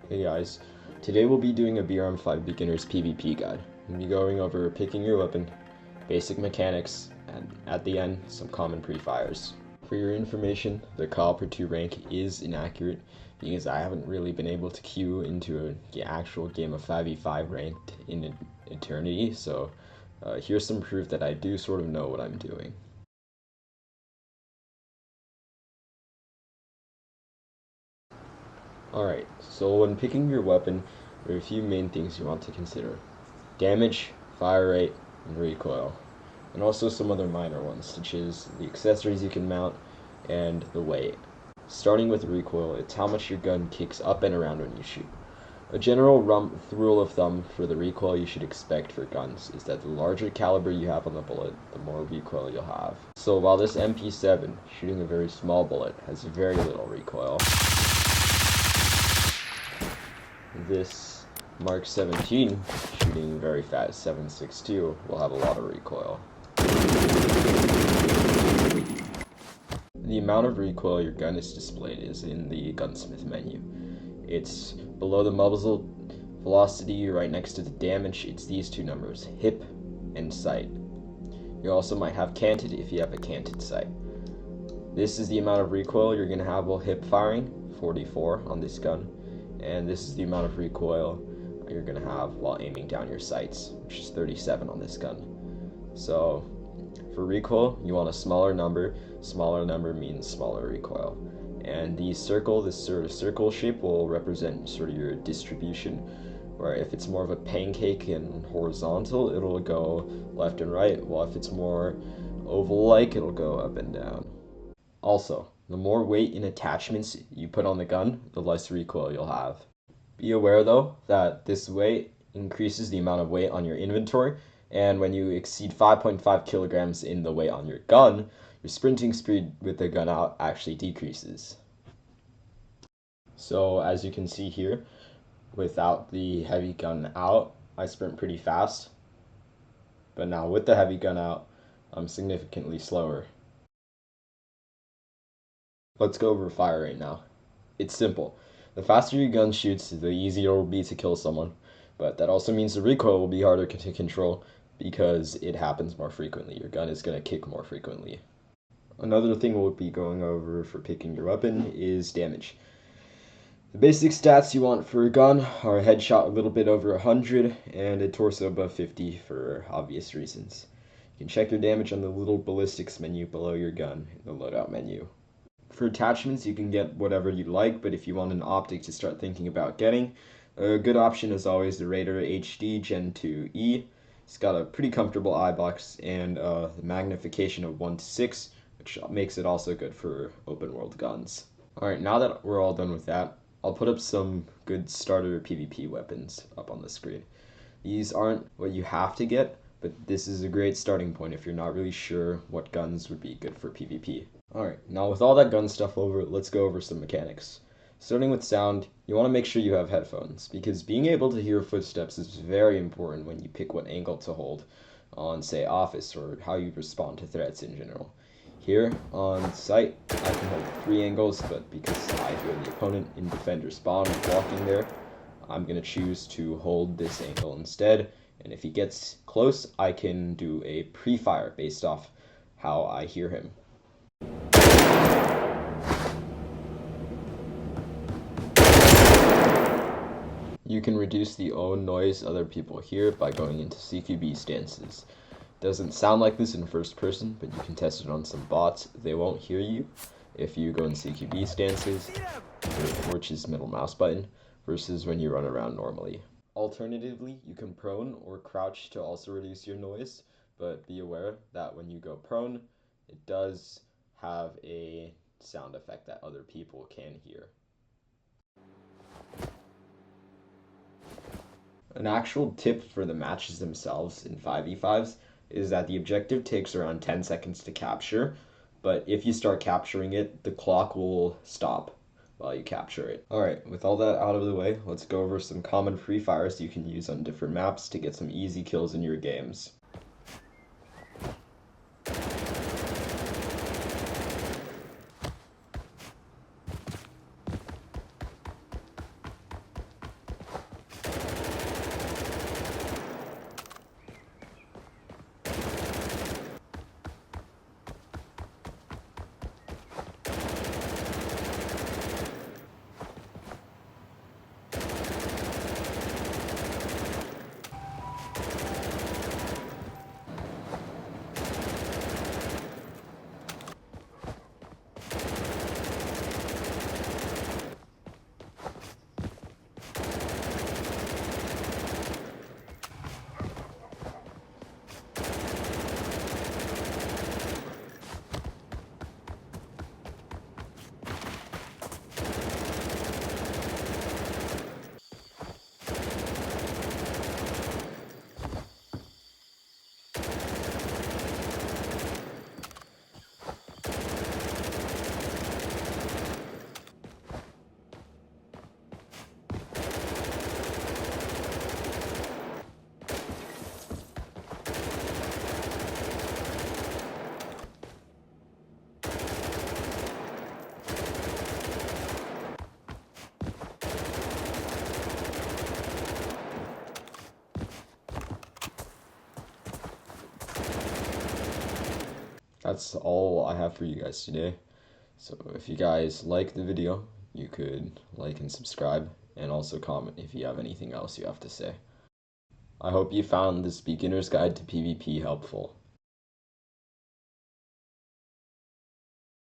Hey guys, today we'll be doing a BRM5 beginner's PvP guide. We'll be going over picking your weapon, basic mechanics, and at the end, some common pre-fires. For your information, the call per 2 rank is inaccurate because I haven't really been able to queue into an actual game of 5v5 ranked in eternity, so here's some proof that I do sort of know what I'm doing. Alright, so when picking your weapon, there are a few main things you want to consider. Damage, fire rate, and recoil. And also some other minor ones, such as the accessories you can mount and the weight. Starting with recoil, it's how much your gun kicks up and around when you shoot. A general rule of thumb for the recoil you should expect for guns is that the larger caliber you have on the bullet, the more recoil you'll have. So while this MP7, shooting a very small bullet, has very little recoil, this Mark 17, shooting very fast 7.62, will have a lot of recoil. The amount of recoil your gun is displayed is in the gunsmith menu. It's below the muzzle velocity, right next to the damage. It's these two numbers, hip and sight. You also might have canted if you have a canted sight. This is the amount of recoil you're going to have while hip firing, 44 on this gun. And this is the amount of recoil you're going to have while aiming down your sights, which is 37 on this gun. So for recoil, you want a smaller number. Smaller number means smaller recoil. And the circle, this sort of circle shape, will represent sort of your distribution, where if it's more of a pancake and horizontal, it'll go left and right, while if it's more oval-like, it'll go up and down. Also, the more weight and attachments you put on the gun, the less recoil you'll have. Be aware though that this weight increases the amount of weight on your inventory, and when you exceed 5.5 kilograms in the weight on your gun, your sprinting speed with the gun out actually decreases. So as you can see here, without the heavy gun out, I sprint pretty fast, but now with the heavy gun out, I'm significantly slower. Let's go over fire rate now. It's simple. The faster your gun shoots, the easier it will be to kill someone, but that also means the recoil will be harder to control because it happens more frequently. Your gun is going to kick more frequently. Another thing we'll be going over for picking your weapon is damage. The basic stats you want for a gun are a headshot a little bit over 100 and a torso above 50 for obvious reasons. You can check your damage on the little ballistics menu below your gun in the loadout menu. For attachments, you can get whatever you like, but if you want an optic to start thinking about getting, a good option is always the Raider HD Gen 2E. It's got a pretty comfortable eye box and the magnification of 1:6, which makes it also good for open world guns. Alright, now that we're all done with that, I'll put up some good starter PvP weapons up on the screen. These aren't what you have to get, but this is a great starting point if you're not really sure what guns would be good for PvP. Alright, now with all that gun stuff over, let's go over some mechanics. Starting with sound, you want to make sure you have headphones, because being able to hear footsteps is very important when you pick what angle to hold on, say, office, or how you respond to threats in general. Here, on sight, I can hold 3 angles, but because I hear the opponent in defender spawn walking there, I'm going to choose to hold this angle instead, and if he gets close, I can do a pre-fire based off how I hear him. You can reduce the noise other people hear by going into CQB stances. Doesn't sound like this in first person, but you can test it on some bots. They won't hear you if you go in CQB stances, which is middle mouse button, versus when you run around normally. Alternatively, you can prone or crouch to also reduce your noise, but be aware that when you go prone, it does have a sound effect that other people can hear. An actual tip for the matches themselves in 5v5s is that the objective takes around 10 seconds to capture, but if you start capturing it, the clock will stop while you capture it. Alright, with all that out of the way, let's go over some common free fires you can use on different maps to get some easy kills in your games. That's all I have for you guys today. So if you guys like the video, you could like and subscribe, and also comment if you have anything else you have to say. I hope you found this beginner's guide to PvP helpful.